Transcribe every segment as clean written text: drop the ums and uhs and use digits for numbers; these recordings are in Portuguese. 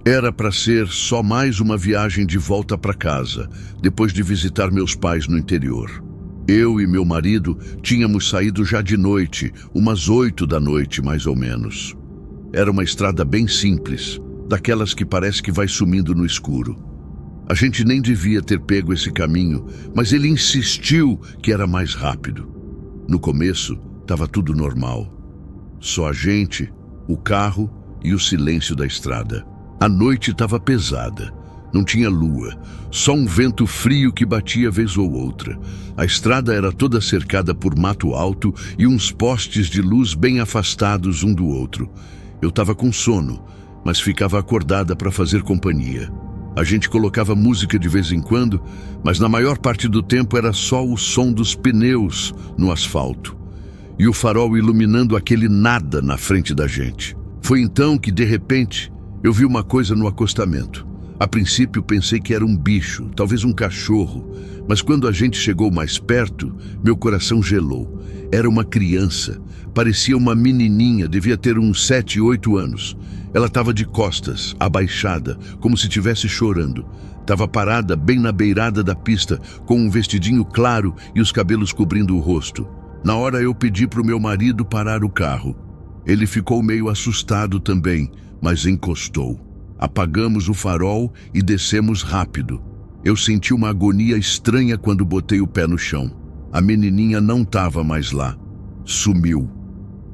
Era para ser só mais uma viagem de volta para casa, depois de visitar meus pais no interior. Eu e meu marido tínhamos saído já de noite, umas 8 da noite mais ou menos. Era uma estrada bem simples, daquelas que parece que vai sumindo no escuro. A gente nem devia ter pego esse caminho, mas ele insistiu que era mais rápido. No começo, estava tudo normal. Só a gente, o carro e o silêncio da estrada. A noite estava pesada. Não tinha lua, só um vento frio que batia vez ou outra. A estrada era toda cercada por mato alto e uns postes de luz bem afastados um do outro. Eu estava com sono, mas ficava acordada para fazer companhia. A gente colocava música de vez em quando, mas na maior parte do tempo era só o som dos pneus no asfalto e o farol iluminando aquele nada na frente da gente. Foi então que, de repente, eu vi uma coisa no acostamento. A princípio pensei que era um bicho, talvez um cachorro, mas quando a gente chegou mais perto, meu coração gelou. Era uma criança, parecia uma menininha, devia ter uns 7, 8 anos. Ela estava de costas, abaixada, como se estivesse chorando. Estava parada bem na beirada da pista, com um vestidinho claro e os cabelos cobrindo o rosto. Na hora eu pedi para o meu marido parar o carro. Ele ficou meio assustado também, mas encostou. Apagamos o farol e descemos rápido. Eu senti uma agonia estranha quando botei o pé no chão. A menininha não estava mais lá. Sumiu.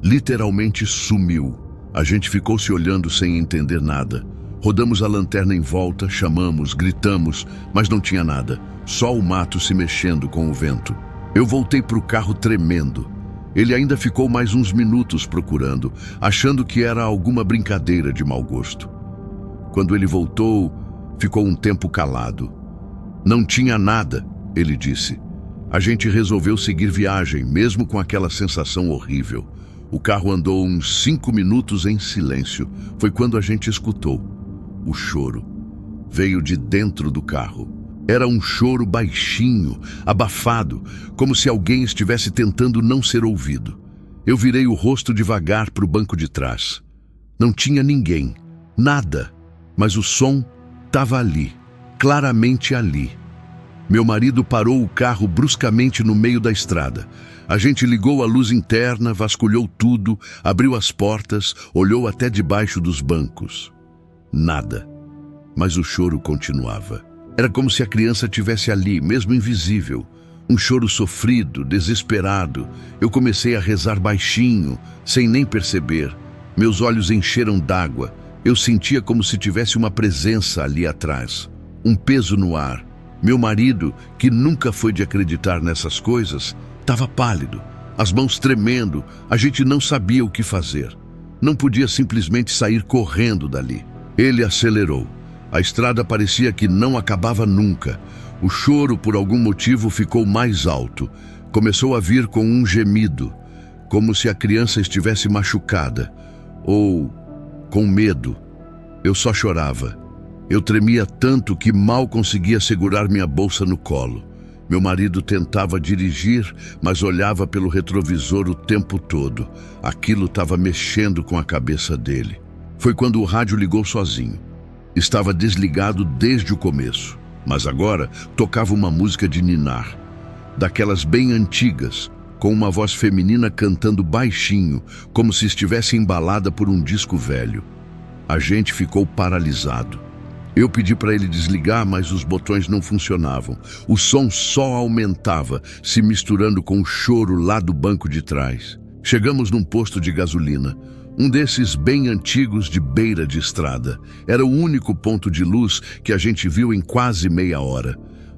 Literalmente sumiu. A gente ficou se olhando sem entender nada. Rodamos a lanterna em volta, chamamos, gritamos, mas não tinha nada. Só o mato se mexendo com o vento. Eu voltei para o carro tremendo. Ele ainda ficou mais uns minutos procurando, achando que era alguma brincadeira de mau gosto. Quando ele voltou, ficou um tempo calado. Não tinha nada, ele disse. A gente resolveu seguir viagem, mesmo com aquela sensação horrível. O carro andou uns 5 minutos em silêncio. Foi quando a gente escutou. O choro veio de dentro do carro. Era um choro baixinho, abafado, como se alguém estivesse tentando não ser ouvido. Eu virei o rosto devagar para o banco de trás. Não tinha ninguém, nada. Mas o som estava ali, claramente ali. Meu marido parou o carro bruscamente no meio da estrada. A gente ligou a luz interna, vasculhou tudo, abriu as portas, olhou até debaixo dos bancos. Nada. Mas o choro continuava. Era como se a criança estivesse ali, mesmo invisível. Um choro sofrido, desesperado. Eu comecei a rezar baixinho, sem nem perceber. Meus olhos encheram d'água. Eu sentia como se tivesse uma presença ali atrás, um peso no ar. Meu marido, que nunca foi de acreditar nessas coisas, estava pálido, as mãos tremendo. A gente não sabia o que fazer. Não podia simplesmente sair correndo dali. Ele acelerou. A estrada parecia que não acabava nunca. O choro, por algum motivo, ficou mais alto. Começou a vir com um gemido, como se a criança estivesse machucada, ou com medo. Eu só chorava. Eu tremia tanto que mal conseguia segurar minha bolsa no colo. Meu marido tentava dirigir, mas olhava pelo retrovisor o tempo todo. Aquilo estava mexendo com a cabeça dele. Foi quando o rádio ligou sozinho. Estava desligado desde o começo, mas agora tocava uma música de ninar, daquelas bem antigas, com uma voz feminina cantando baixinho, como se estivesse embalada por um disco velho. A gente ficou paralisado. Eu pedi para ele desligar, mas os botões não funcionavam. O som só aumentava, se misturando com o choro lá do banco de trás. Chegamos num posto de gasolina, um desses bem antigos de beira de estrada. Era o único ponto de luz que a gente viu em quase meia hora.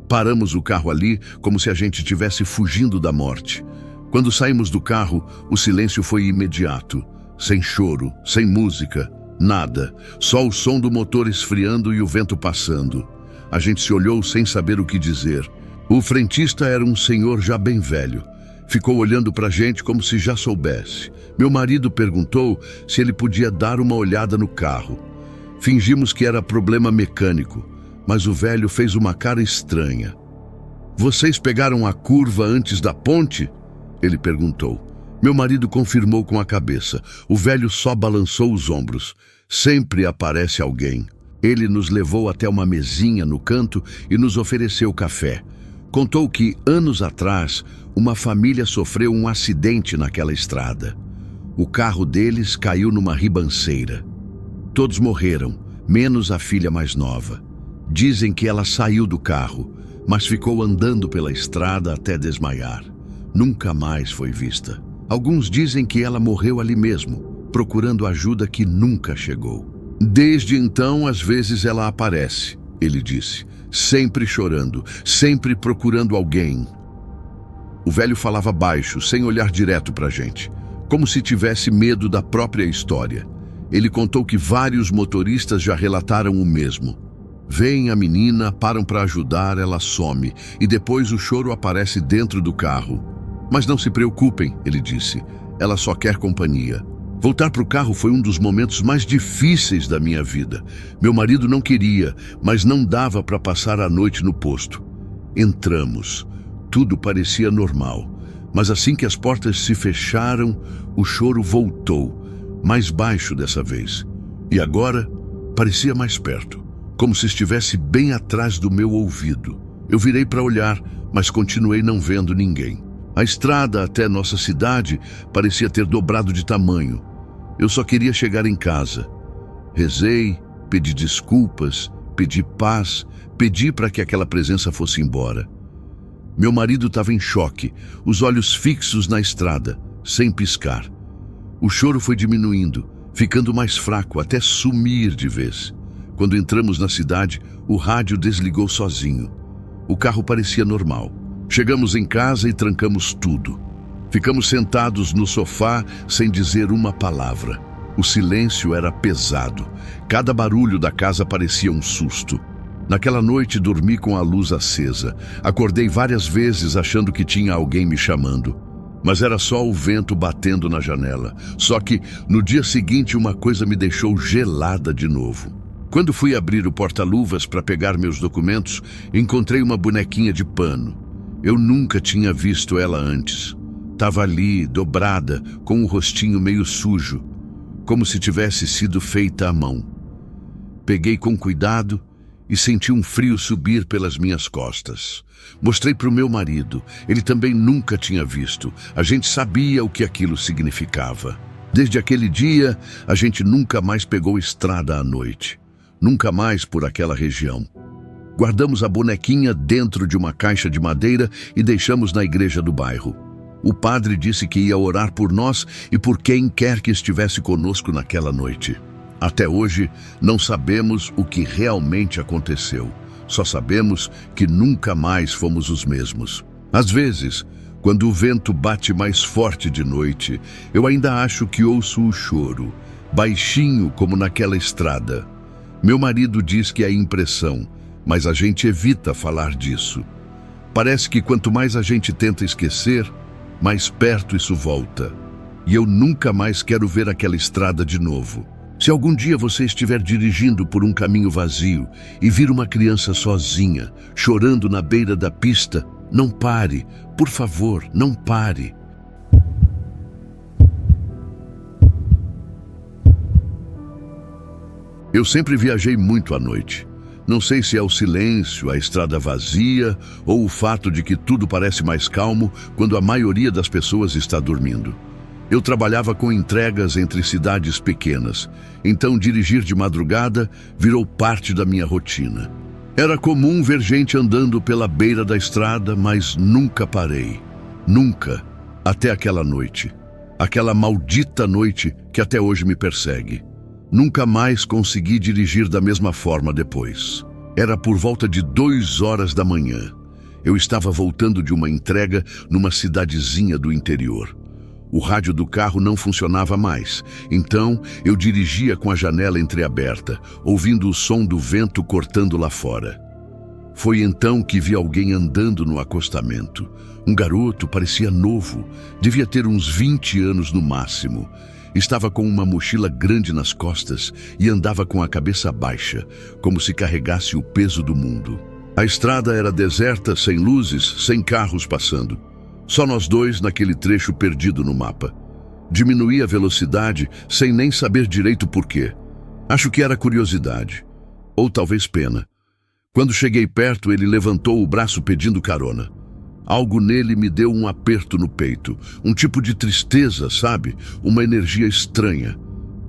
Paramos o carro ali, como se a gente estivesse fugindo da morte. Quando saímos do carro, o silêncio foi imediato. Sem choro, sem música, nada. Só o som do motor esfriando e o vento passando. A gente se olhou sem saber o que dizer. O frentista era um senhor já bem velho. Ficou olhando para a gente como se já soubesse. Meu marido perguntou se ele podia dar uma olhada no carro. Fingimos que era problema mecânico, mas o velho fez uma cara estranha. "Vocês pegaram a curva antes da ponte?" ele perguntou. Meu marido confirmou com a cabeça. O velho só balançou os ombros. "Sempre aparece alguém." Ele nos levou até uma mesinha no canto e nos ofereceu café. Contou que, anos atrás, uma família sofreu um acidente naquela estrada. O carro deles caiu numa ribanceira. Todos morreram, menos a filha mais nova. Dizem que ela saiu do carro, mas ficou andando pela estrada até desmaiar. Nunca mais foi vista. Alguns dizem que ela morreu ali mesmo, procurando ajuda que nunca chegou. Desde então, às vezes ela aparece, ele disse, sempre chorando, sempre procurando alguém. O velho falava baixo, sem olhar direto para a gente, como se tivesse medo da própria história. Ele contou que vários motoristas já relataram o mesmo. Vem a menina, param para ajudar, ela some, e depois o choro aparece dentro do carro. Mas não se preocupem, ele disse, ela só quer companhia. Voltar para o carro foi um dos momentos mais difíceis da minha vida. Meu marido não queria, mas não dava para passar a noite no posto. Entramos. Tudo parecia normal. Mas assim que as portas se fecharam, o choro voltou, mais baixo dessa vez. E agora, parecia mais perto, como se estivesse bem atrás do meu ouvido. Eu virei para olhar, mas continuei não vendo ninguém. A estrada até nossa cidade parecia ter dobrado de tamanho. Eu só queria chegar em casa. Rezei, pedi desculpas, pedi paz, pedi para que aquela presença fosse embora. Meu marido estava em choque, os olhos fixos na estrada, sem piscar. O choro foi diminuindo, ficando mais fraco, até sumir de vez. Quando entramos na cidade, o rádio desligou sozinho. O carro parecia normal. Chegamos em casa e trancamos tudo. Ficamos sentados no sofá sem dizer uma palavra. O silêncio era pesado. Cada barulho da casa parecia um susto. Naquela noite dormi com a luz acesa. Acordei várias vezes achando que tinha alguém me chamando. Mas era só o vento batendo na janela. Só que no dia seguinte uma coisa me deixou gelada de novo. Quando fui abrir o porta-luvas para pegar meus documentos, encontrei uma bonequinha de pano. Eu nunca tinha visto ela antes. Estava ali, dobrada, com o rostinho meio sujo, como se tivesse sido feita à mão. Peguei com cuidado e senti um frio subir pelas minhas costas. Mostrei para o meu marido. Ele também nunca tinha visto. A gente sabia o que aquilo significava. Desde aquele dia, a gente nunca mais pegou estrada à noite. Nunca mais por aquela região. Guardamos a bonequinha dentro de uma caixa de madeira e deixamos na igreja do bairro. O padre disse que ia orar por nós e por quem quer que estivesse conosco naquela noite. Até hoje, não sabemos o que realmente aconteceu. Só sabemos que nunca mais fomos os mesmos. Às vezes, quando o vento bate mais forte de noite, eu ainda acho que ouço o choro, baixinho como naquela estrada. Meu marido diz que é impressão, mas a gente evita falar disso. Parece que quanto mais a gente tenta esquecer, mais perto isso volta. E eu nunca mais quero ver aquela estrada de novo. Se algum dia você estiver dirigindo por um caminho vazio e vir uma criança sozinha, chorando na beira da pista, não pare. Por favor, não pare. Eu sempre viajei muito à noite. Não sei se é o silêncio, a estrada vazia ou o fato de que tudo parece mais calmo quando a maioria das pessoas está dormindo. Eu trabalhava com entregas entre cidades pequenas, então dirigir de madrugada virou parte da minha rotina. Era comum ver gente andando pela beira da estrada, mas nunca parei. Nunca, até aquela noite. Aquela maldita noite que até hoje me persegue. Nunca mais consegui dirigir da mesma forma depois. Era por volta de 2 horas da manhã. Eu estava voltando de uma entrega numa cidadezinha do interior. O rádio do carro não funcionava mais, então eu dirigia com a janela entreaberta, ouvindo o som do vento cortando lá fora. Foi então que vi alguém andando no acostamento. Um garoto, parecia novo, devia ter uns 20 anos no máximo. Estava com uma mochila grande nas costas e andava com a cabeça baixa, como se carregasse o peso do mundo. A estrada era deserta, sem luzes, sem carros passando. Só nós dois naquele trecho perdido no mapa. Diminuí a velocidade sem nem saber direito por quê. Acho que era curiosidade. ou talvez pena. Quando cheguei perto, ele levantou o braço pedindo carona. Algo nele me deu um aperto no peito, um tipo de tristeza, sabe? Uma energia estranha.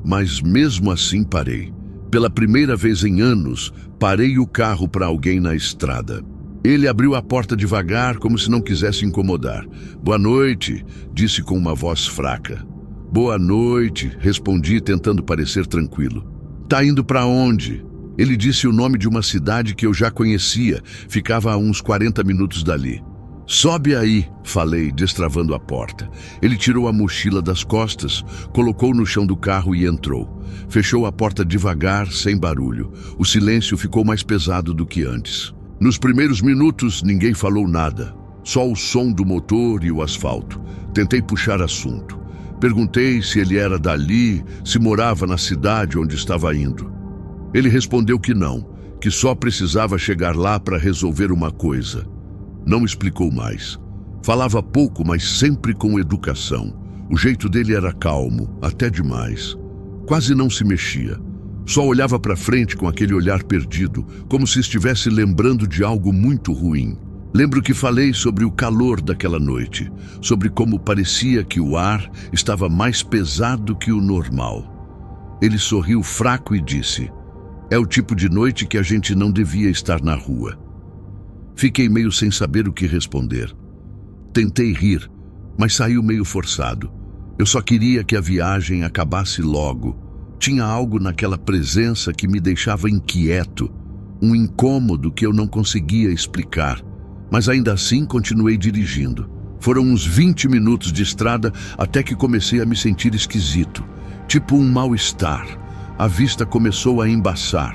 Mas mesmo assim parei. Pela primeira vez em anos, parei o carro para alguém na estrada. Ele abriu a porta devagar, como se não quisesse incomodar. "Boa noite", disse com uma voz fraca. "Boa noite", respondi, tentando parecer tranquilo. "Tá indo para onde?" Ele disse o nome de uma cidade que eu já conhecia, ficava a uns 40 minutos dali. "Sobe aí", falei, destravando a porta. Ele tirou a mochila das costas, colocou no chão do carro e entrou. Fechou a porta devagar, sem barulho. O silêncio ficou mais pesado do que antes. Nos primeiros minutos, ninguém falou nada. Só o som do motor e o asfalto. Tentei puxar assunto. Perguntei se ele era dali, se morava na cidade onde estava indo. Ele respondeu que não, que só precisava chegar lá para resolver uma coisa. Não explicou mais. Falava pouco, mas sempre com educação. O jeito dele era calmo, até demais. Quase não se mexia. Só olhava para frente com aquele olhar perdido, como se estivesse lembrando de algo muito ruim. Lembro que falei sobre o calor daquela noite, sobre como parecia que o ar estava mais pesado que o normal. Ele sorriu fraco e disse: "É o tipo de noite que a gente não devia estar na rua." Fiquei meio sem saber o que responder. Tentei rir, mas saiu meio forçado. Eu só queria que a viagem acabasse logo. Tinha algo naquela presença que me deixava inquieto, um incômodo que eu não conseguia explicar. Mas ainda assim continuei dirigindo. Foram uns 20 minutos de estrada até que comecei a me sentir esquisito, tipo um mal-estar. A vista começou a embaçar.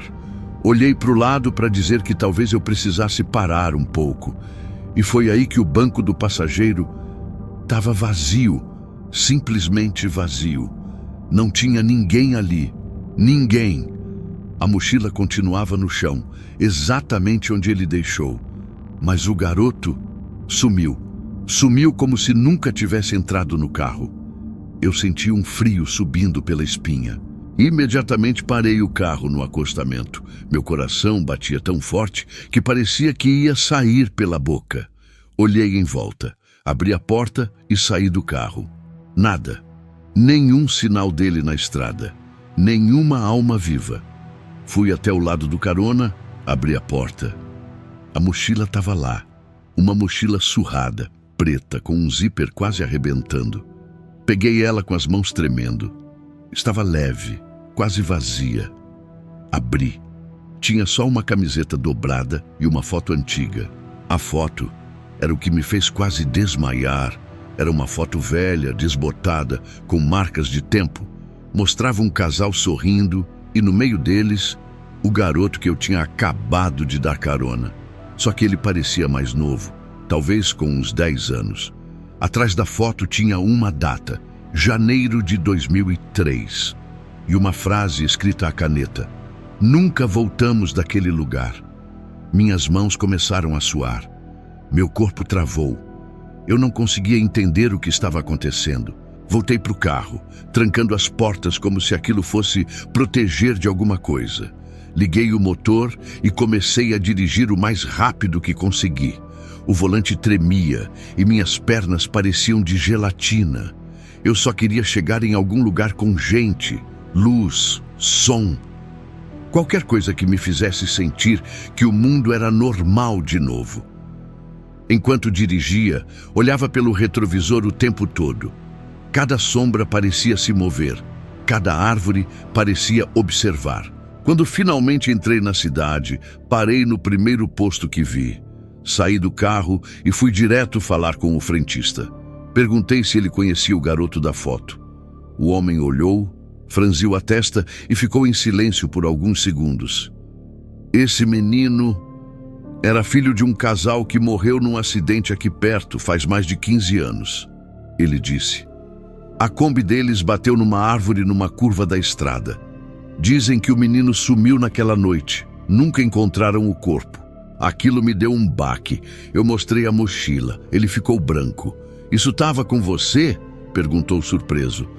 Olhei para o lado para dizer que talvez eu precisasse parar um pouco. E foi aí que o banco do passageiro estava vazio, simplesmente vazio. Não tinha ninguém ali. Ninguém. A mochila continuava no chão, exatamente onde ele deixou. Mas o garoto sumiu. Sumiu como se nunca tivesse entrado no carro. Eu senti um frio subindo pela espinha. Imediatamente parei o carro no acostamento. Meu coração batia tão forte que parecia que ia sair pela boca. Olhei em volta, abri a porta e saí do carro. Nada. Nenhum sinal dele na estrada. Nenhuma alma viva. Fui até o lado do carona, abri a porta. A mochila estava lá. Uma mochila surrada, preta, com um zíper quase arrebentando. Peguei ela com as mãos tremendo. Estava leve, quase vazia. Abri. Tinha só uma camiseta dobrada e uma foto antiga. A foto era o que me fez quase desmaiar. Era uma foto velha, desbotada, com marcas de tempo. Mostrava um casal sorrindo e no meio deles, o garoto que eu tinha acabado de dar carona. Só que ele parecia mais novo, talvez com uns 10 anos. Atrás da foto tinha uma data, janeiro de 2003, e uma frase escrita à caneta: "Nunca voltamos daquele lugar." Minhas mãos começaram a suar. Meu corpo travou. Eu não conseguia entender o que estava acontecendo. Voltei para o carro, trancando as portas como se aquilo fosse proteger de alguma coisa. Liguei o motor e comecei a dirigir o mais rápido que consegui. O volante tremia e minhas pernas pareciam de gelatina. Eu só queria chegar em algum lugar com gente, luz, som. Qualquer coisa que me fizesse sentir que o mundo era normal de novo. Enquanto dirigia, olhava pelo retrovisor o tempo todo. Cada sombra parecia se mover, cada árvore parecia observar. Quando finalmente entrei na cidade, parei no primeiro posto que vi. Saí do carro e fui direto falar com o frentista. Perguntei se ele conhecia o garoto da foto. O homem olhou, franziu a testa e ficou em silêncio por alguns segundos. "Esse menino era filho de um casal que morreu num acidente aqui perto faz mais de 15 anos, ele disse. A Kombi deles bateu numa árvore numa curva da estrada. Dizem que o menino sumiu naquela noite. Nunca encontraram o corpo. Aquilo me deu um baque. Eu mostrei a mochila. Ele ficou branco. "Isso estava com você?" perguntou surpreso.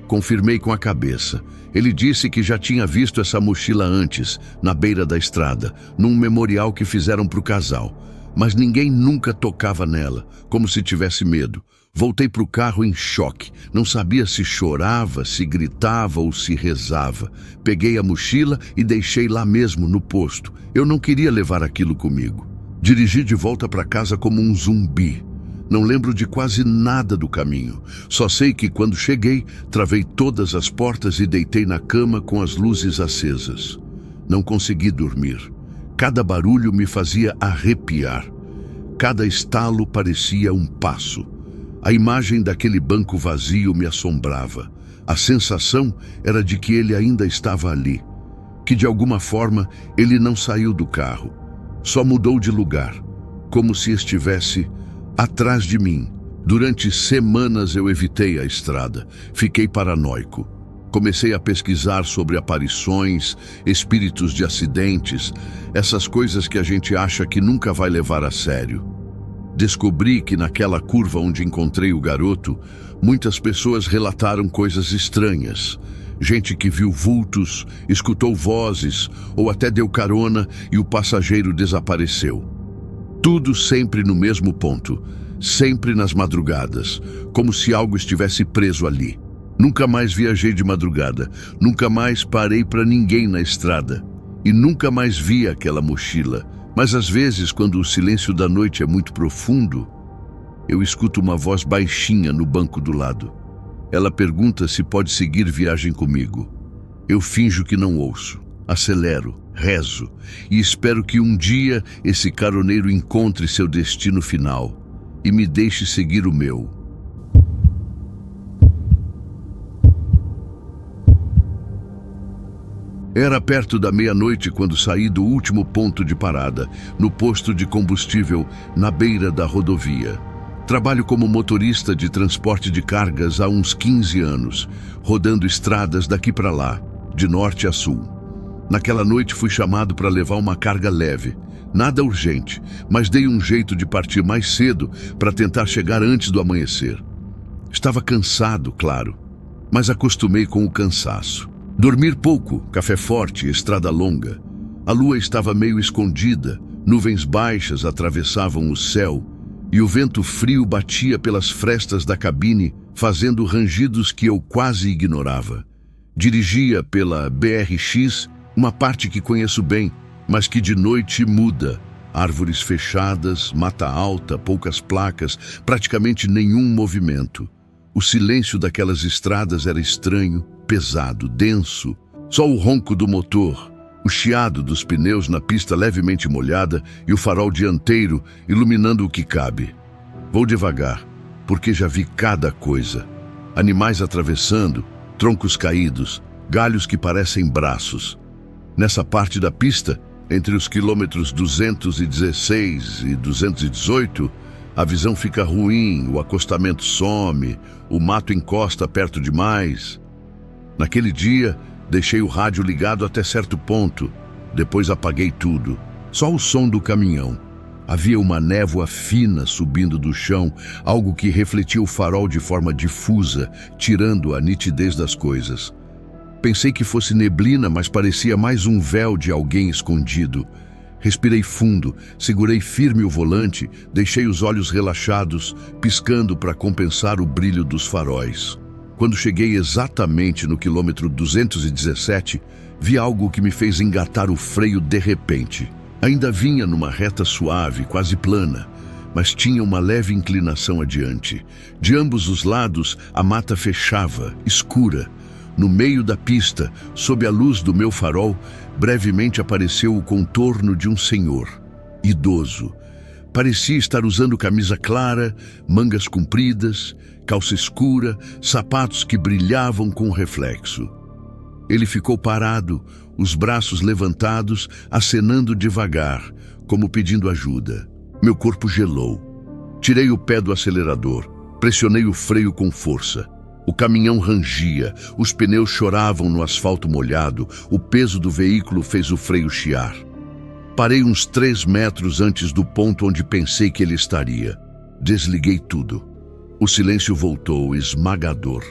Confirmei com a cabeça. Ele disse que já tinha visto essa mochila antes, na beira da estrada, num memorial que fizeram para o casal. Mas ninguém nunca tocava nela, como se tivesse medo. Voltei para o carro em choque. Não sabia se chorava, se gritava ou se rezava. Peguei a mochila e deixei lá mesmo, no posto. Eu não queria levar aquilo comigo. Dirigi de volta para casa como um zumbi. Não lembro de quase nada do caminho. Só sei que quando cheguei, travei todas as portas e deitei na cama com as luzes acesas. Não consegui dormir. Cada barulho me fazia arrepiar. Cada estalo parecia um passo. A imagem daquele banco vazio me assombrava. A sensação era de que ele ainda estava ali. Que de alguma forma ele não saiu do carro. Só mudou de lugar. Como se estivesse atrás de mim. Durante semanas eu evitei a estrada. Fiquei paranoico. Comecei a pesquisar sobre aparições, espíritos de acidentes, essas coisas que a gente acha que nunca vai levar a sério. Descobri que naquela curva onde encontrei o garoto, muitas pessoas relataram coisas estranhas. Gente que viu vultos, escutou vozes ou até deu carona e o passageiro desapareceu. Tudo sempre no mesmo ponto, sempre nas madrugadas, como se algo estivesse preso ali. Nunca mais viajei de madrugada, nunca mais parei para ninguém na estrada e nunca mais vi aquela mochila. Mas às vezes, quando o silêncio da noite é muito profundo, eu escuto uma voz baixinha no banco do lado. Ela pergunta se pode seguir viagem comigo. Eu finjo que não ouço, acelero, rezo e espero que um dia esse caroneiro encontre seu destino final e me deixe seguir o meu. Era perto da meia-noite quando saí do último ponto de parada, no posto de combustível, na beira da rodovia. Trabalho como motorista de transporte de cargas há uns 15 anos, rodando estradas daqui para lá, de norte a sul. Naquela noite fui chamado para levar uma carga leve. Nada urgente, mas dei um jeito de partir mais cedo para tentar chegar antes do amanhecer. Estava cansado, claro, mas acostumei com o cansaço. Dormir pouco, café forte, estrada longa. A lua estava meio escondida, nuvens baixas atravessavam o céu e o vento frio batia pelas frestas da cabine, fazendo rangidos que eu quase ignorava. Dirigia pela BRX, uma parte que conheço bem, mas que de noite muda. Árvores fechadas, mata alta, poucas placas, praticamente nenhum movimento. O silêncio daquelas estradas era estranho, pesado, denso. Só o ronco do motor, o chiado dos pneus na pista levemente molhada e o farol dianteiro iluminando o que cabe. Vou devagar, porque já vi cada coisa. Animais atravessando, troncos caídos, galhos que parecem braços. Nessa parte da pista, entre os quilômetros 216 e 218, a visão fica ruim, o acostamento some, o mato encosta perto demais. Naquele dia, deixei o rádio ligado até certo ponto. Depois apaguei tudo. Só o som do caminhão. Havia uma névoa fina subindo do chão, algo que refletia o farol de forma difusa, tirando a nitidez das coisas. Pensei que fosse neblina, mas parecia mais um véu de alguém escondido. Respirei fundo, segurei firme o volante, deixei os olhos relaxados, piscando para compensar o brilho dos faróis. Quando cheguei exatamente no quilômetro 217, vi algo que me fez engatar o freio de repente. Ainda vinha numa reta suave, quase plana, mas tinha uma leve inclinação adiante. De ambos os lados, a mata fechava, escura. No meio da pista, sob a luz do meu farol, brevemente apareceu o contorno de um senhor, idoso. Parecia estar usando camisa clara, mangas compridas, calça escura, sapatos que brilhavam com reflexo. Ele ficou parado, os braços levantados, acenando devagar, como pedindo ajuda. Meu corpo gelou. Tirei o pé do acelerador, pressionei o freio com força. O caminhão rangia, os pneus choravam no asfalto molhado, o peso do veículo fez o freio chiar. Parei uns 3 metros antes do ponto onde pensei que ele estaria. Desliguei tudo. O silêncio voltou, esmagador.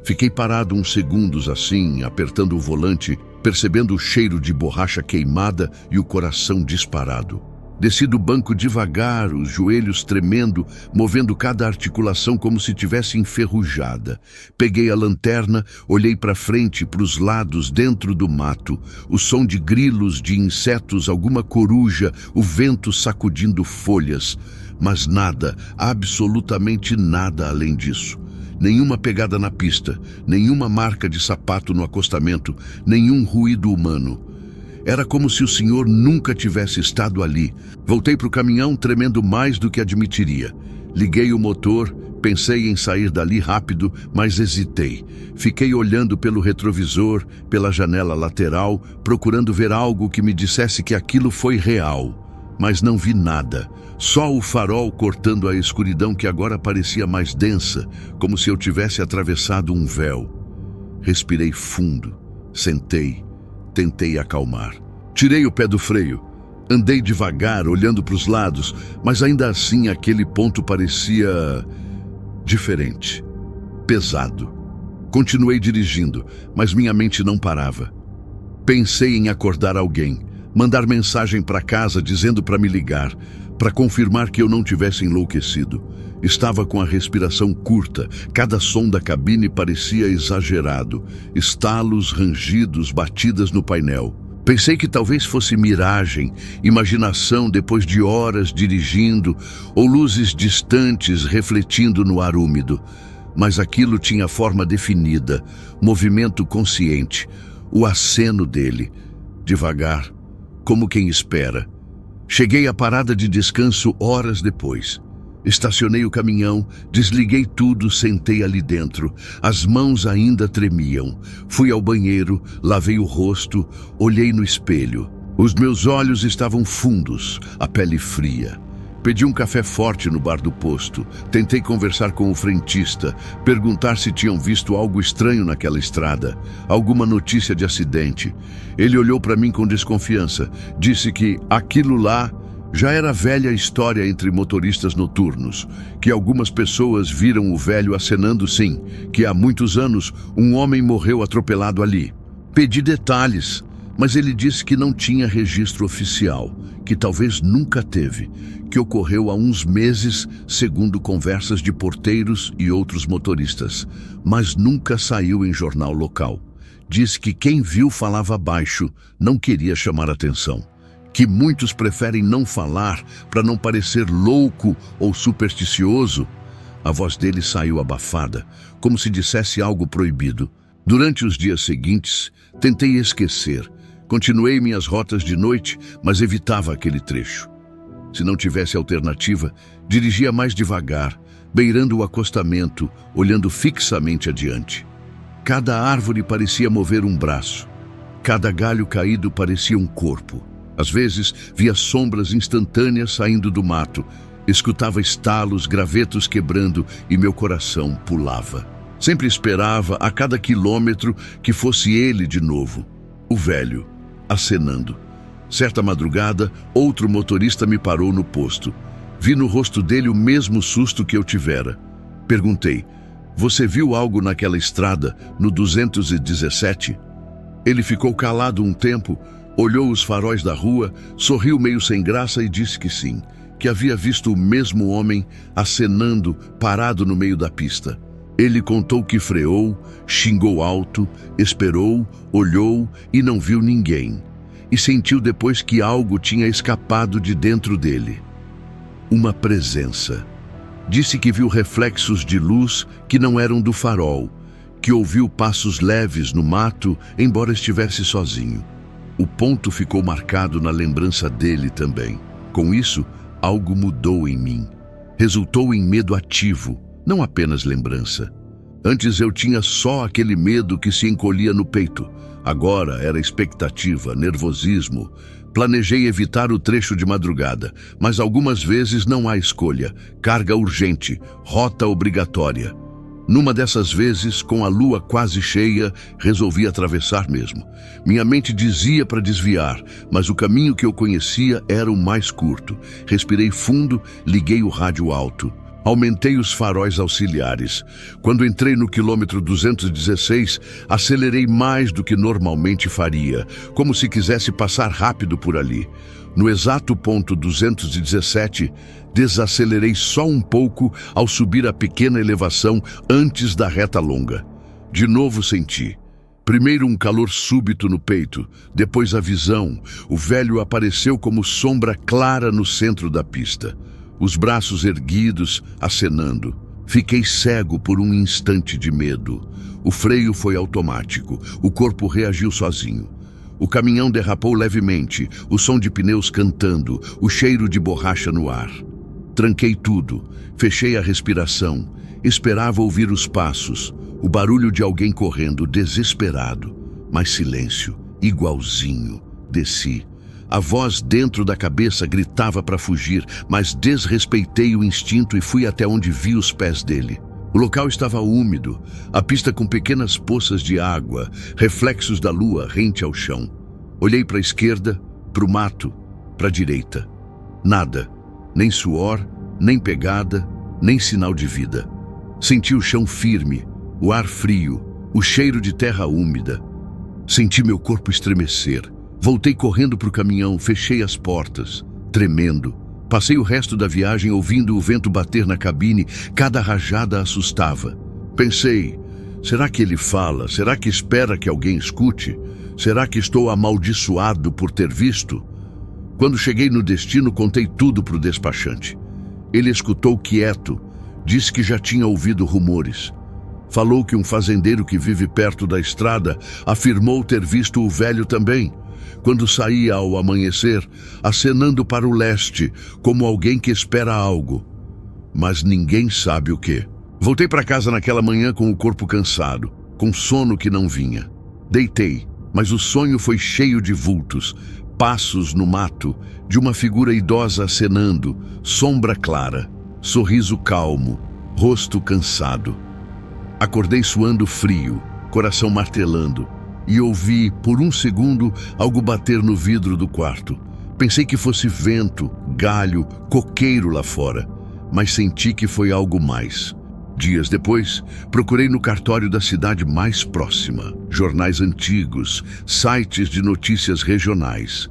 Fiquei parado uns segundos assim, apertando o volante, percebendo o cheiro de borracha queimada e o coração disparado. Desci do banco devagar, os joelhos tremendo, movendo cada articulação como se tivesse enferrujada. Peguei a lanterna, olhei para frente, para os lados, dentro do mato. O som de grilos, de insetos, alguma coruja, o vento sacudindo folhas. Mas nada, absolutamente nada além disso. Nenhuma pegada na pista, nenhuma marca de sapato no acostamento, nenhum ruído humano. Era como se o senhor nunca tivesse estado ali. Voltei para o caminhão tremendo mais do que admitiria. Liguei o motor, pensei em sair dali rápido, mas hesitei. Fiquei olhando pelo retrovisor, pela janela lateral, procurando ver algo que me dissesse que aquilo foi real. Mas não vi nada. Só o farol cortando a escuridão que agora parecia mais densa, como se eu tivesse atravessado um véu. Respirei fundo, sentei. Tentei acalmar. Tirei o pé do freio. Andei devagar, olhando para os lados, mas ainda assim aquele ponto parecia diferente, pesado. Continuei dirigindo, mas minha mente não parava. Pensei em acordar alguém, mandar mensagem para casa dizendo para me ligar, para confirmar que eu não tivesse enlouquecido. Estava com a respiração curta, cada som da cabine parecia exagerado. Estalos, rangidos, batidas no painel. Pensei que talvez fosse miragem, imaginação depois de horas dirigindo, ou luzes distantes refletindo no ar úmido. Mas aquilo tinha forma definida, movimento consciente, o aceno dele. Devagar, como quem espera. Cheguei à parada de descanso horas depois. Estacionei o caminhão, desliguei tudo, sentei ali dentro. As mãos ainda tremiam. Fui ao banheiro, lavei o rosto, olhei no espelho. Os meus olhos estavam fundos, a pele fria. Pedi um café forte no bar do posto. Tentei conversar com o frentista, perguntar se tinham visto algo estranho naquela estrada, alguma notícia de acidente. Ele olhou para mim com desconfiança. Disse que aquilo lá já era velha história entre motoristas noturnos, que algumas pessoas viram o velho acenando sim, que há muitos anos um homem morreu atropelado ali. Pedi detalhes, mas ele disse que não tinha registro oficial, que talvez nunca teve, que ocorreu há uns meses, segundo conversas de porteiros e outros motoristas, mas nunca saiu em jornal local. Disse que quem viu falava baixo, não queria chamar atenção. Que muitos preferem não falar para não parecer louco ou supersticioso. A voz dele saiu abafada, como se dissesse algo proibido. Durante os dias seguintes, tentei esquecer. Continuei minhas rotas de noite, mas evitava aquele trecho. Se não tivesse alternativa, dirigia mais devagar, beirando o acostamento, olhando fixamente adiante. Cada árvore parecia mover um braço. Cada galho caído parecia um corpo. Às vezes, via sombras instantâneas saindo do mato. Escutava estalos, gravetos quebrando e meu coração pulava. Sempre esperava, a cada quilômetro, que fosse ele de novo. O velho, acenando. Certa madrugada, outro motorista me parou no posto. Vi no rosto dele o mesmo susto que eu tivera. Perguntei, você viu algo naquela estrada, no 217? Ele ficou calado um tempo, olhou os faróis da rua, sorriu meio sem graça e disse que sim, que havia visto o mesmo homem acenando, parado no meio da pista. Ele contou que freou, xingou alto, esperou, olhou e não viu ninguém. E sentiu depois que algo tinha escapado de dentro dele. Uma presença. Disse que viu reflexos de luz que não eram do farol, que ouviu passos leves no mato, embora estivesse sozinho. O ponto ficou marcado na lembrança dele também. Com isso, algo mudou em mim. Resultou em medo ativo, não apenas lembrança. Antes eu tinha só aquele medo que se encolhia no peito. Agora era expectativa, nervosismo. Planejei evitar o trecho de madrugada, mas algumas vezes não há escolha. Carga urgente, rota obrigatória. Numa dessas vezes, com a lua quase cheia, resolvi atravessar mesmo. Minha mente dizia para desviar, mas o caminho que eu conhecia era o mais curto. Respirei fundo, liguei o rádio alto. Aumentei os faróis auxiliares. Quando entrei no quilômetro 216, acelerei mais do que normalmente faria, como se quisesse passar rápido por ali. No exato ponto 217, desacelerei só um pouco ao subir a pequena elevação antes da reta longa. De novo senti. Primeiro um calor súbito no peito, depois a visão. O velho apareceu como sombra clara no centro da pista. Os braços erguidos, acenando. Fiquei cego por um instante de medo. O freio foi automático. O corpo reagiu sozinho. O caminhão derrapou levemente, o som de pneus cantando, o cheiro de borracha no ar. Tranquei tudo, fechei a respiração, esperava ouvir os passos, o barulho de alguém correndo, desesperado. Mas silêncio, igualzinho. Desci. A voz dentro da cabeça gritava para fugir, mas desrespeitei o instinto e fui até onde vi os pés dele. O local estava úmido, a pista com pequenas poças de água, reflexos da lua rente ao chão. Olhei para a esquerda, para o mato, para a direita. Nada, nem suor, nem pegada, nem sinal de vida. Senti o chão firme, o ar frio, o cheiro de terra úmida. Senti meu corpo estremecer. Voltei correndo para o caminhão, fechei as portas, tremendo. Passei o resto da viagem ouvindo o vento bater na cabine, cada rajada assustava. Pensei, será que ele fala? Será que espera que alguém escute? Será que estou amaldiçoado por ter visto? Quando cheguei no destino, contei tudo para o despachante. Ele escutou quieto, disse que já tinha ouvido rumores. Falou que um fazendeiro que vive perto da estrada afirmou ter visto o velho também, quando saía ao amanhecer, acenando para o leste, como alguém que espera algo. Mas ninguém sabe o quê. Voltei para casa naquela manhã com o corpo cansado, com sono que não vinha. Deitei, mas o sonho foi cheio de vultos, passos no mato, de uma figura idosa acenando, sombra clara, sorriso calmo, rosto cansado. Acordei suando frio, coração martelando, e ouvi, por um segundo, algo bater no vidro do quarto. Pensei que fosse vento, galho, coqueiro lá fora, mas senti que foi algo mais. Dias depois, procurei no cartório da cidade mais próxima, jornais antigos, sites de notícias regionais.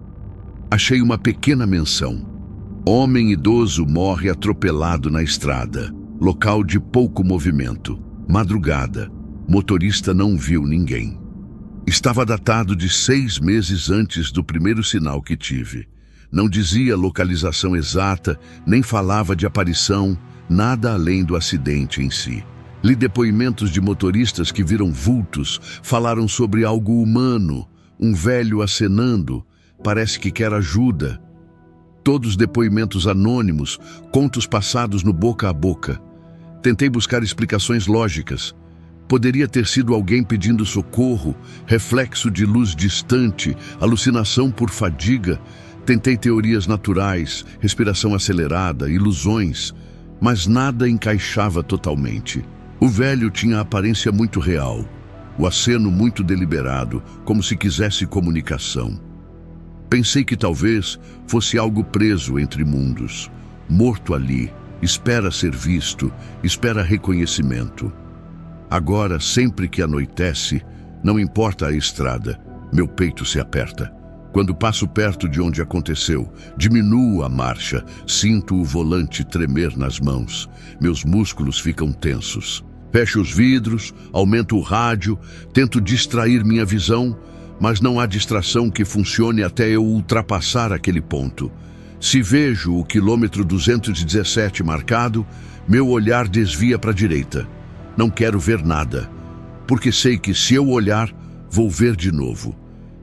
Achei uma pequena menção. Homem idoso morre atropelado na estrada, local de pouco movimento. Madrugada, motorista não viu ninguém. Estava datado de 6 meses antes do primeiro sinal que tive. Não dizia localização exata, nem falava de aparição, nada além do acidente em si. Li depoimentos de motoristas que viram vultos, falaram sobre algo humano, um velho acenando, parece que quer ajuda. Todos depoimentos anônimos, contos passados no boca a boca. Tentei buscar explicações lógicas. Poderia ter sido alguém pedindo socorro, reflexo de luz distante, alucinação por fadiga. Tentei teorias naturais, respiração acelerada, ilusões, mas nada encaixava totalmente. O velho tinha a aparência muito real, o aceno muito deliberado, como se quisesse comunicação. Pensei que talvez fosse algo preso entre mundos, morto ali, espera ser visto, espera reconhecimento. Agora, sempre que anoitece, não importa a estrada, meu peito se aperta. Quando passo perto de onde aconteceu, diminuo a marcha, sinto o volante tremer nas mãos. Meus músculos ficam tensos. Fecho os vidros, aumento o rádio, tento distrair minha visão, mas não há distração que funcione até eu ultrapassar aquele ponto. Se vejo o quilômetro 217 marcado, meu olhar desvia para a direita. Não quero ver nada, porque sei que se eu olhar, vou ver de novo.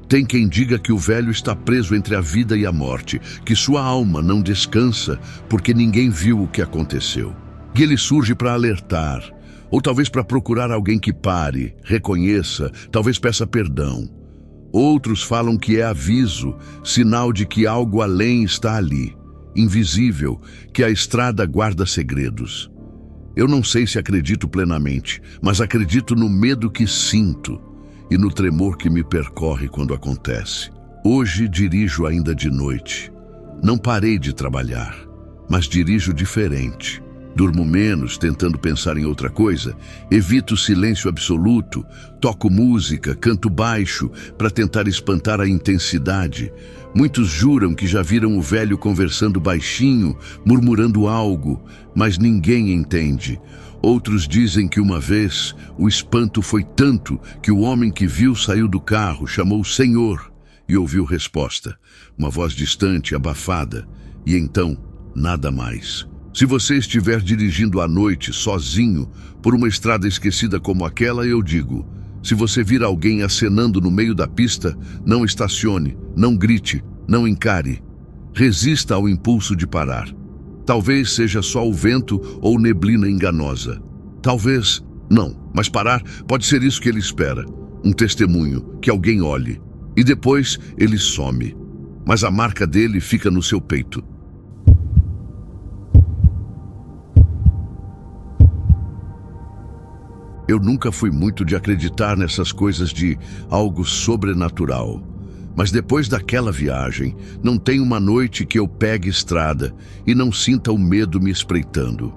Tem quem diga que o velho está preso entre a vida e a morte, que sua alma não descansa porque ninguém viu o que aconteceu. Que ele surge para alertar, ou talvez para procurar alguém que pare, reconheça, talvez peça perdão. Outros falam que é aviso, sinal de que algo além está ali, invisível, que a estrada guarda segredos. Eu não sei se acredito plenamente, mas acredito no medo que sinto e no tremor que me percorre quando acontece. Hoje dirijo ainda de noite. Não parei de trabalhar, mas dirijo diferente. Durmo menos, tentando pensar em outra coisa, evito o silêncio absoluto, toco música, canto baixo para tentar espantar a intensidade. Muitos juram que já viram o velho conversando baixinho, murmurando algo, mas ninguém entende. Outros dizem que uma vez o espanto foi tanto que o homem que viu saiu do carro, chamou o Senhor e ouviu resposta. Uma voz distante, abafada, e então nada mais. Se você estiver dirigindo à noite, sozinho, por uma estrada esquecida como aquela, eu digo: se você vir alguém acenando no meio da pista, não estacione, não grite, não encare. Resista ao impulso de parar. Talvez seja só o vento ou neblina enganosa. Talvez não, mas parar pode ser isso que ele espera. Um testemunho, que alguém olhe. E depois ele some. Mas a marca dele fica no seu peito. Eu nunca fui muito de acreditar nessas coisas de algo sobrenatural. Mas depois daquela viagem, não tem uma noite que eu pegue estrada e não sinta o medo me espreitando.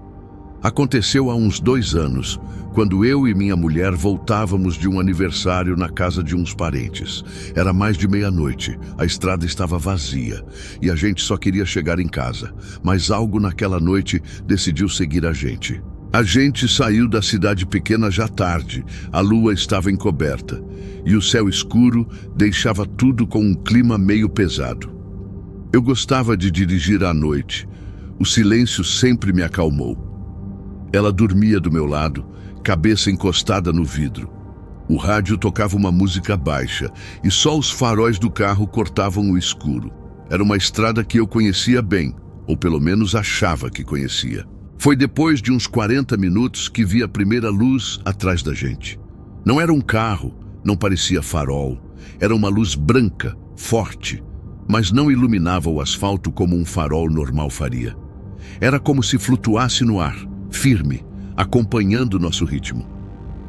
Aconteceu há uns 2 anos, quando eu e minha mulher voltávamos de um aniversário na casa de uns parentes. Era mais de meia-noite, a estrada estava vazia e a gente só queria chegar em casa, mas algo naquela noite decidiu seguir a gente. A gente saiu da cidade pequena já tarde, a lua estava encoberta e o céu escuro deixava tudo com um clima meio pesado. Eu gostava de dirigir à noite, o silêncio sempre me acalmou. Ela dormia do meu lado, cabeça encostada no vidro. O rádio tocava uma música baixa e só os faróis do carro cortavam o escuro. Era uma estrada que eu conhecia bem, ou pelo menos achava que conhecia. Foi depois de uns 40 minutos que vi a primeira luz atrás da gente. Não era um carro, não parecia farol. Era uma luz branca, forte, mas não iluminava o asfalto como um farol normal faria. Era como se flutuasse no ar, firme, acompanhando nosso ritmo.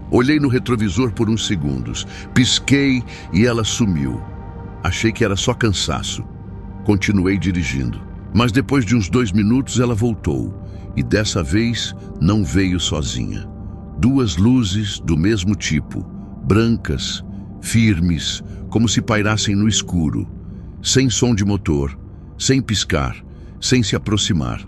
Olhei no retrovisor por uns segundos, pisquei e ela sumiu. Achei que era só cansaço. Continuei dirigindo, mas depois de uns 2 minutos ela voltou. E dessa vez não veio sozinha. 2 luzes do mesmo tipo, brancas, firmes, como se pairassem no escuro, sem som de motor, sem piscar, sem se aproximar.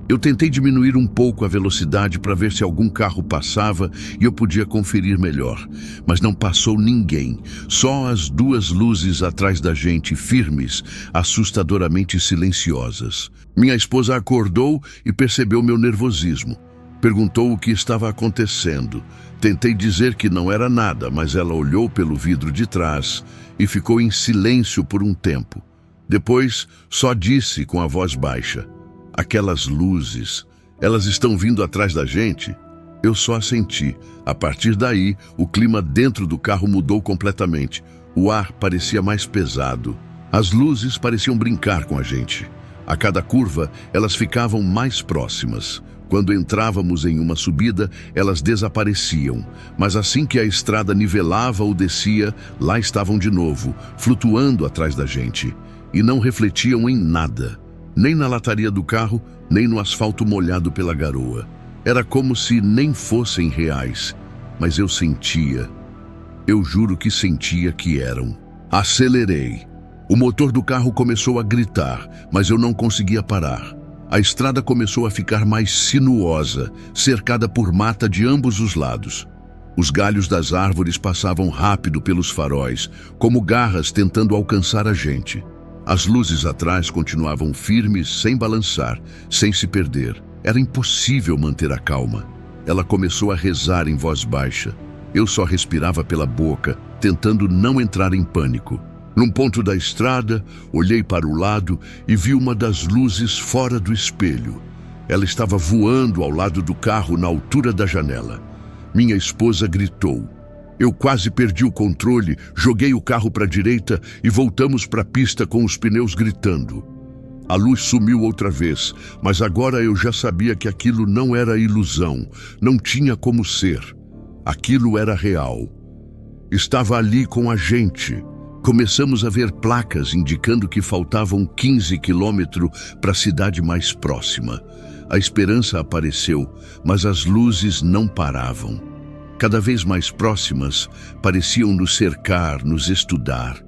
Eu tentei diminuir um pouco a velocidade para ver se algum carro passava e eu podia conferir melhor, mas não passou ninguém, só as 2 luzes atrás da gente, firmes, assustadoramente silenciosas. Minha esposa acordou e percebeu meu nervosismo. Perguntou o que estava acontecendo. Tentei dizer que não era nada, mas ela olhou pelo vidro de trás e ficou em silêncio por um tempo. Depois, só disse com a voz baixa: aquelas luzes, elas estão vindo atrás da gente? Eu só assenti. A partir daí, o clima dentro do carro mudou completamente. O ar parecia mais pesado. As luzes pareciam brincar com a gente. A cada curva, elas ficavam mais próximas. Quando entrávamos em uma subida, elas desapareciam. Mas assim que a estrada nivelava ou descia, lá estavam de novo, flutuando atrás da gente. E não refletiam em nada. Nem na lataria do carro, nem no asfalto molhado pela garoa. Era como se nem fossem reais. Mas eu sentia. Eu juro que sentia que eram. Acelerei. O motor do carro começou a gritar, mas eu não conseguia parar. A estrada começou a ficar mais sinuosa, cercada por mata de ambos os lados. Os galhos das árvores passavam rápido pelos faróis, como garras tentando alcançar a gente. As luzes atrás continuavam firmes, sem balançar, sem se perder. Era impossível manter a calma. Ela começou a rezar em voz baixa. Eu só respirava pela boca, tentando não entrar em pânico. Num ponto da estrada, olhei para o lado e vi uma das luzes fora do espelho. Ela estava voando ao lado do carro na altura da janela. Minha esposa gritou. Eu quase perdi o controle, joguei o carro para a direita e voltamos para a pista com os pneus gritando. A luz sumiu outra vez, mas agora eu já sabia que aquilo não era ilusão, não tinha como ser. Aquilo era real. Estava ali com a gente. Começamos a ver placas indicando que faltavam 15 quilômetros para a cidade mais próxima. A esperança apareceu, mas as luzes não paravam. Cada vez mais próximas, pareciam nos cercar, nos estudar.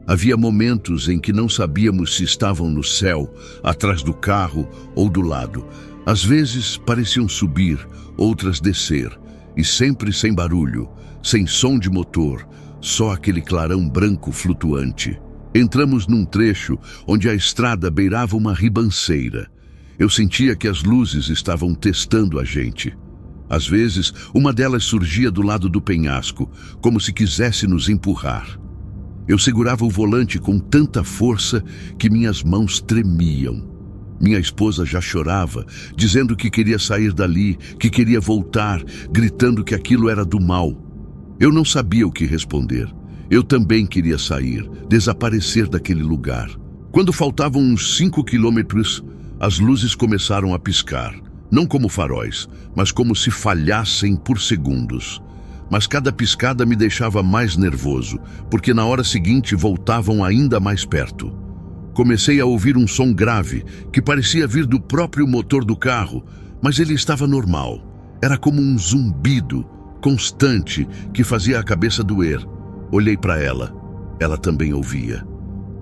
Havia momentos em que não sabíamos se estavam no céu, atrás do carro ou do lado. Às vezes pareciam subir, outras descer, e sempre sem barulho, sem som de motor, só aquele clarão branco flutuante. Entramos num trecho onde a estrada beirava uma ribanceira. Eu sentia que as luzes estavam testando a gente. Às vezes, uma delas surgia do lado do penhasco, como se quisesse nos empurrar. Eu segurava o volante com tanta força que minhas mãos tremiam. Minha esposa já chorava, dizendo que queria sair dali, que queria voltar, gritando que aquilo era do mal. Eu não sabia o que responder. Eu também queria sair, desaparecer daquele lugar. Quando faltavam uns 5 quilômetros, as luzes começaram a piscar. Não como faróis, mas como se falhassem por segundos. Mas cada piscada me deixava mais nervoso, porque na hora seguinte voltavam ainda mais perto. Comecei a ouvir um som grave, que parecia vir do próprio motor do carro, mas ele estava normal. Era como um zumbido constante que fazia a cabeça doer. Olhei para ela. Ela também ouvia.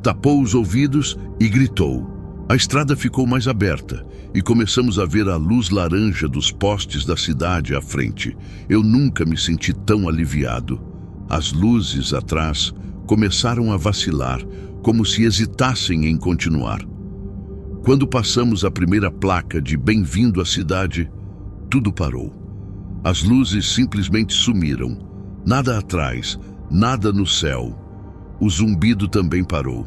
Tapou os ouvidos e gritou. A estrada ficou mais aberta e começamos a ver a luz laranja dos postes da cidade à frente. Eu nunca me senti tão aliviado. As luzes atrás começaram a vacilar, como se hesitassem em continuar. Quando passamos a primeira placa de bem-vindo à cidade, tudo parou. As luzes simplesmente sumiram. Nada atrás, nada no céu. O zumbido também parou.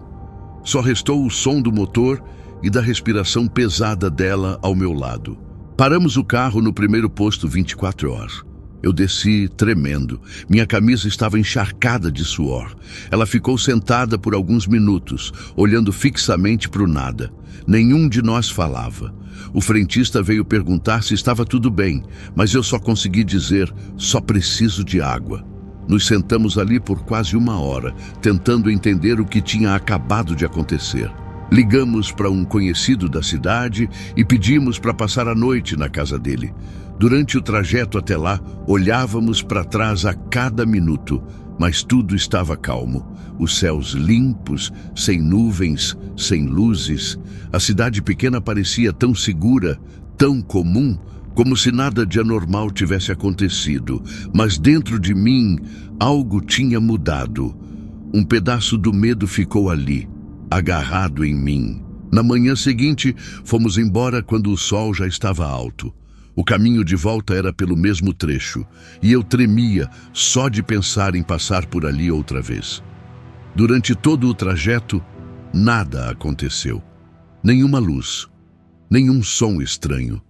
Só restou o som do motor e da respiração pesada dela ao meu lado. Paramos o carro no primeiro posto 24 horas. Eu desci tremendo. Minha camisa estava encharcada de suor. Ela ficou sentada por alguns minutos, olhando fixamente para o nada. Nenhum de nós falava. O frentista veio perguntar se estava tudo bem, mas eu só consegui dizer, só preciso de água. Nos sentamos ali por quase 1 hora, tentando entender o que tinha acabado de acontecer. Ligamos para um conhecido da cidade e pedimos para passar a noite na casa dele. Durante o trajeto até lá, olhávamos para trás a cada minuto, mas tudo estava calmo. Os céus limpos, sem nuvens, sem luzes. A cidade pequena parecia tão segura, tão comum, como se nada de anormal tivesse acontecido. Mas dentro de mim, algo tinha mudado. Um pedaço do medo ficou ali, agarrado em mim. Na manhã seguinte, fomos embora quando o sol já estava alto. O caminho de volta era pelo mesmo trecho, e eu tremia só de pensar em passar por ali outra vez. Durante todo o trajeto, nada aconteceu. Nenhuma luz, nenhum som estranho.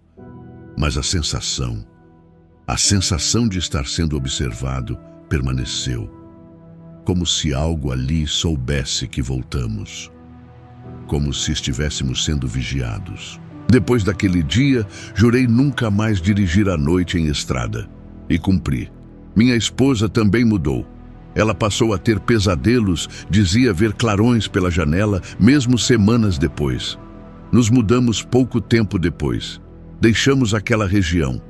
Mas a sensação de estar sendo observado, permaneceu. Como se algo ali soubesse que voltamos. Como se estivéssemos sendo vigiados. Depois daquele dia, jurei nunca mais dirigir à noite em estrada. E cumpri. Minha esposa também mudou. Ela passou a ter pesadelos, dizia ver clarões pela janela, mesmo semanas depois. Nos mudamos pouco tempo depois. Deixamos aquela região.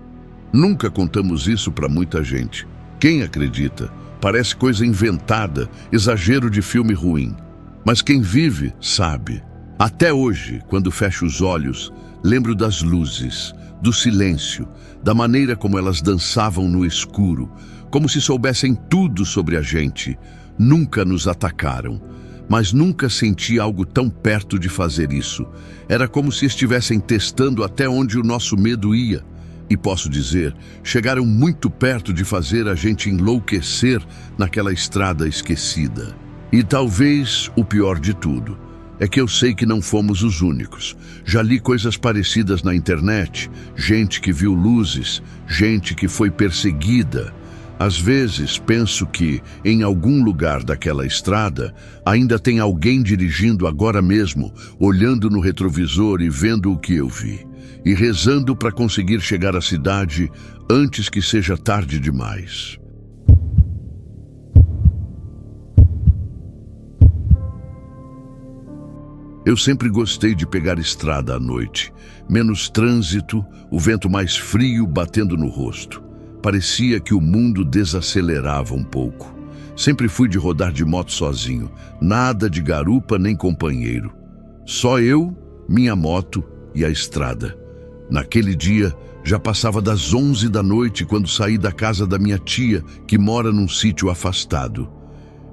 Nunca contamos isso para muita gente. Quem acredita? Parece coisa inventada, exagero de filme ruim. Mas quem vive, sabe. Até hoje, quando fecho os olhos, lembro das luzes, do silêncio, da maneira como elas dançavam no escuro, como se soubessem tudo sobre a gente. Nunca nos atacaram, mas nunca senti algo tão perto de fazer isso. Era como se estivessem testando até onde o nosso medo ia. E posso dizer, chegaram muito perto de fazer a gente enlouquecer naquela estrada esquecida. E talvez o pior de tudo é que eu sei que não fomos os únicos. Já li coisas parecidas na internet, gente que viu luzes, gente que foi perseguida. Às vezes penso que, em algum lugar daquela estrada, ainda tem alguém dirigindo agora mesmo, olhando no retrovisor e vendo o que eu vi, e rezando para conseguir chegar à cidade antes que seja tarde demais. Eu sempre gostei de pegar estrada à noite. Menos trânsito, o vento mais frio batendo no rosto. Parecia que o mundo desacelerava um pouco. Sempre fui de rodar de moto sozinho, nada de garupa nem companheiro. Só eu, minha moto e a estrada. Naquele dia, já passava das 11 da noite quando saí da casa da minha tia, que mora num sítio afastado.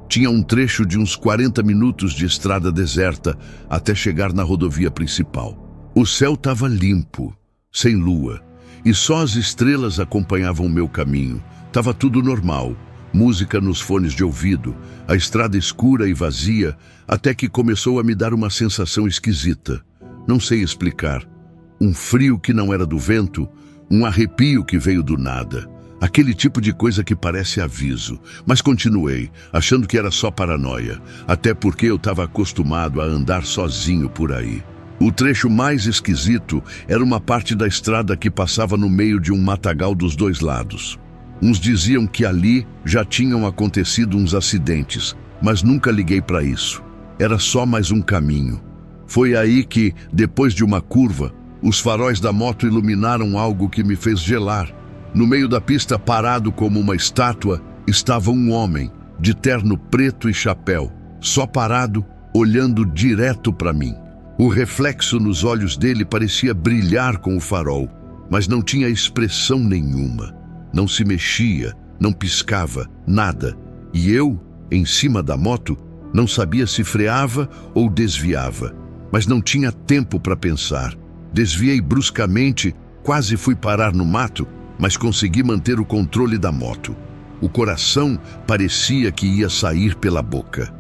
Tinha um trecho de uns 40 minutos de estrada deserta até chegar na rodovia principal. O céu estava limpo, sem lua, e só as estrelas acompanhavam o meu caminho. Tava tudo normal, música nos fones de ouvido, a estrada escura e vazia, até que começou a me dar uma sensação esquisita. Não sei explicar. Um frio que não era do vento, um arrepio que veio do nada. Aquele tipo de coisa que parece aviso. Mas continuei, achando que era só paranoia, até porque eu estava acostumado a andar sozinho por aí. O trecho mais esquisito era uma parte da estrada que passava no meio de um matagal dos dois lados. Uns diziam que ali já tinham acontecido uns acidentes, mas nunca liguei para isso. Era só mais um caminho. Foi aí que, depois de uma curva, os faróis da moto iluminaram algo que me fez gelar. No meio da pista, parado como uma estátua, estava um homem, de terno preto e chapéu, só parado, olhando direto para mim. O reflexo nos olhos dele parecia brilhar com o farol, mas não tinha expressão nenhuma. Não se mexia, não piscava, nada. E eu, em cima da moto, não sabia se freava ou desviava, mas não tinha tempo para pensar. Desviei bruscamente, quase fui parar no mato, mas consegui manter o controle da moto. O coração parecia que ia sair pela boca.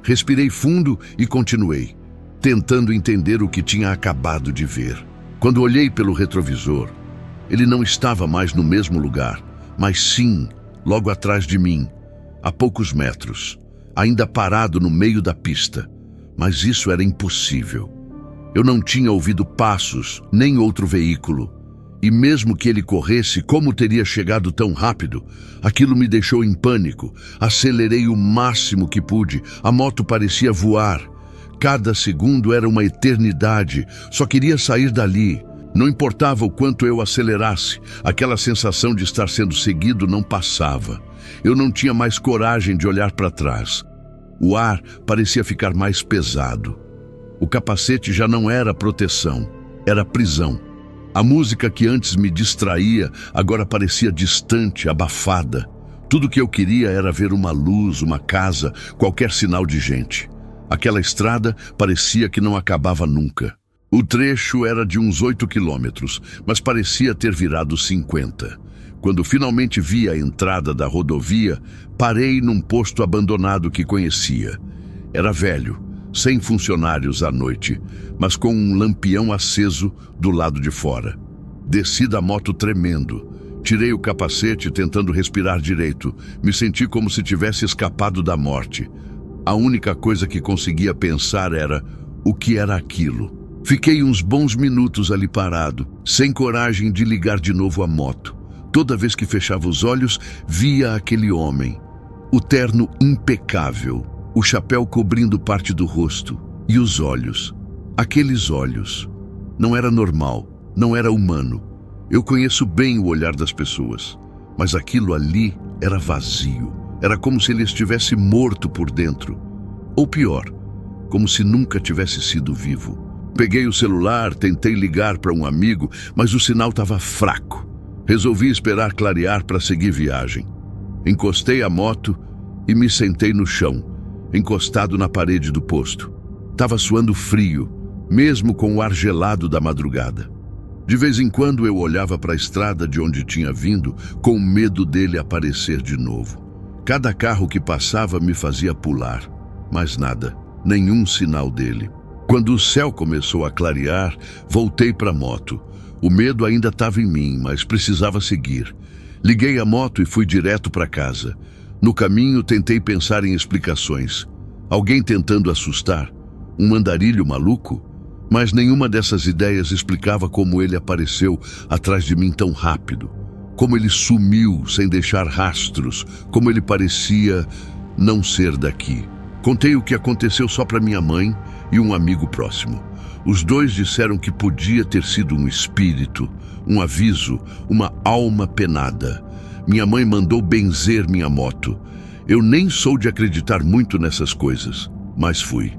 Respirei fundo e continuei, tentando entender o que tinha acabado de ver. Quando olhei pelo retrovisor, ele não estava mais no mesmo lugar, mas sim, logo atrás de mim, a poucos metros, ainda parado no meio da pista. Mas isso era impossível. Eu não tinha ouvido passos, nem outro veículo. E mesmo que ele corresse, como teria chegado tão rápido? Aquilo me deixou em pânico. Acelerei o máximo que pude. A moto parecia voar. Cada segundo era uma eternidade. Só queria sair dali. Não importava o quanto eu acelerasse. Aquela sensação de estar sendo seguido não passava. Eu não tinha mais coragem de olhar para trás. O ar parecia ficar mais pesado. O capacete já não era proteção, era prisão. A música que antes me distraía agora parecia distante, abafada. Tudo que eu queria era ver uma luz, uma casa, qualquer sinal de gente. Aquela estrada parecia que não acabava nunca. O trecho era de uns 8 quilômetros, mas parecia ter virado 50. Quando finalmente vi a entrada da rodovia, parei num posto abandonado que conhecia. Era velho, sem funcionários à noite, mas com um lampião aceso do lado de fora. Desci da moto tremendo. Tirei o capacete tentando respirar direito. Me senti como se tivesse escapado da morte. A única coisa que conseguia pensar era o que era aquilo. Fiquei uns bons minutos ali parado, sem coragem de ligar de novo a moto. Toda vez que fechava os olhos, via aquele homem. O terno impecável, o chapéu cobrindo parte do rosto e os olhos. Aqueles olhos. Não era normal, não era humano. Eu conheço bem o olhar das pessoas, mas aquilo ali era vazio. Era como se ele estivesse morto por dentro. Ou pior, como se nunca tivesse sido vivo. Peguei o celular, tentei ligar para um amigo, mas o sinal estava fraco. Resolvi esperar clarear para seguir viagem. Encostei a moto e me sentei no chão, encostado na parede do posto. Estava suando frio, mesmo com o ar gelado da madrugada. De vez em quando eu olhava para a estrada de onde tinha vindo, com medo dele aparecer de novo. Cada carro que passava me fazia pular, mas nada, nenhum sinal dele. Quando o céu começou a clarear, voltei para a moto. O medo ainda estava em mim, mas precisava seguir. Liguei a moto e fui direto para casa. No caminho, tentei pensar em explicações. Alguém tentando assustar? Um andarilho maluco? Mas nenhuma dessas ideias explicava como ele apareceu atrás de mim tão rápido. Como ele sumiu sem deixar rastros. Como ele parecia não ser daqui. Contei o que aconteceu só para minha mãe e um amigo próximo. Os dois disseram que podia ter sido um espírito, um aviso, uma alma penada. Minha mãe mandou benzer minha moto. Eu nem sou de acreditar muito nessas coisas, mas fui.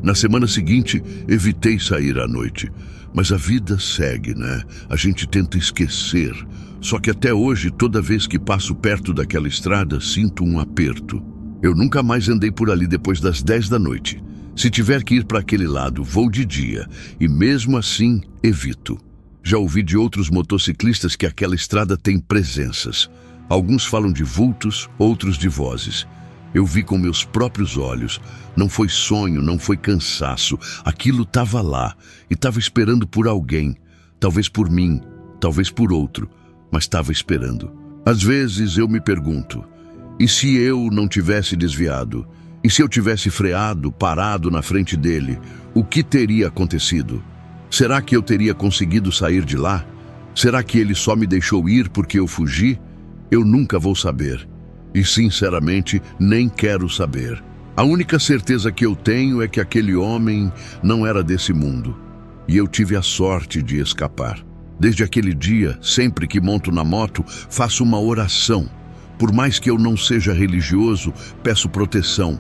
Na semana seguinte, evitei sair à noite. Mas a vida segue, né? A gente tenta esquecer. Só que até hoje, toda vez que passo perto daquela estrada, sinto um aperto. Eu nunca mais andei por ali depois das 10 da noite. Se tiver que ir para aquele lado, vou de dia. E mesmo assim, evito. Já ouvi de outros motociclistas que aquela estrada tem presenças. Alguns falam de vultos, outros de vozes. Eu vi com meus próprios olhos. Não foi sonho, não foi cansaço. Aquilo estava lá e estava esperando por alguém. Talvez por mim, talvez por outro, mas estava esperando. Às vezes eu me pergunto, e se eu não tivesse desviado? E se eu tivesse freado, parado na frente dele, o que teria acontecido? Será que eu teria conseguido sair de lá? Será que ele só me deixou ir porque eu fugi? Eu nunca vou saber. E, sinceramente, nem quero saber. A única certeza que eu tenho é que aquele homem não era desse mundo. E eu tive a sorte de escapar. Desde aquele dia, sempre que monto na moto, faço uma oração. Por mais que eu não seja religioso, peço proteção.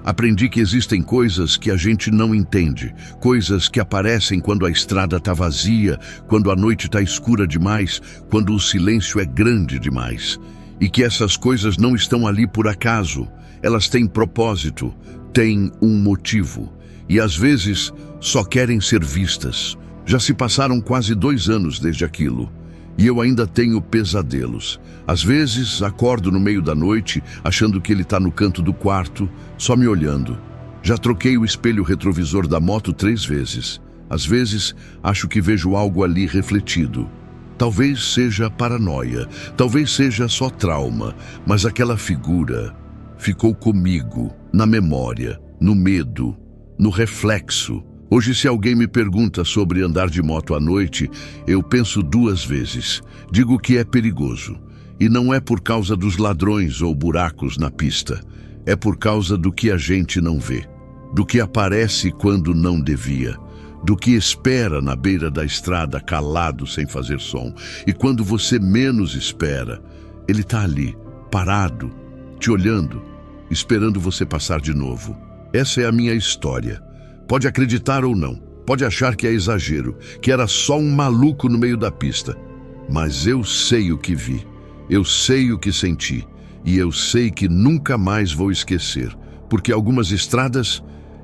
Aprendi que existem coisas que a gente não entende, coisas que aparecem quando a estrada está vazia, quando a noite está escura demais, quando o silêncio é grande demais. E que essas coisas não estão ali por acaso, elas têm propósito, têm um motivo. E às vezes só querem ser vistas. Já se passaram quase 2 anos desde aquilo. E eu ainda tenho pesadelos. Às vezes acordo no meio da noite, achando que ele está no canto do quarto, só me olhando. Já troquei o espelho retrovisor da moto 3 vezes. Às vezes acho que vejo algo ali refletido. Talvez seja paranoia, talvez seja só trauma, mas aquela figura ficou comigo, na memória, no medo, no reflexo. Hoje, se alguém me pergunta sobre andar de moto à noite, eu penso 2 vezes. Digo que é perigoso. E não é por causa dos ladrões ou buracos na pista. É por causa do que a gente não vê. Do que aparece quando não devia. Do que espera na beira da estrada calado sem fazer som. E quando você menos espera, ele está ali, parado, te olhando, esperando você passar de novo. Essa é a minha história. Pode acreditar ou não, pode achar que é exagero, que era só um maluco no meio da pista. Mas eu sei o que vi, eu sei o que senti, e eu sei que nunca mais vou esquecer, porque algumas estradas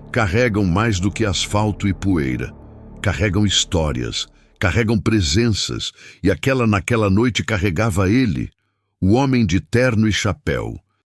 carregam mais do que asfalto e poeira. Carregam histórias, carregam presenças, e aquela naquela noite carregava ele, o homem de terno e chapéu,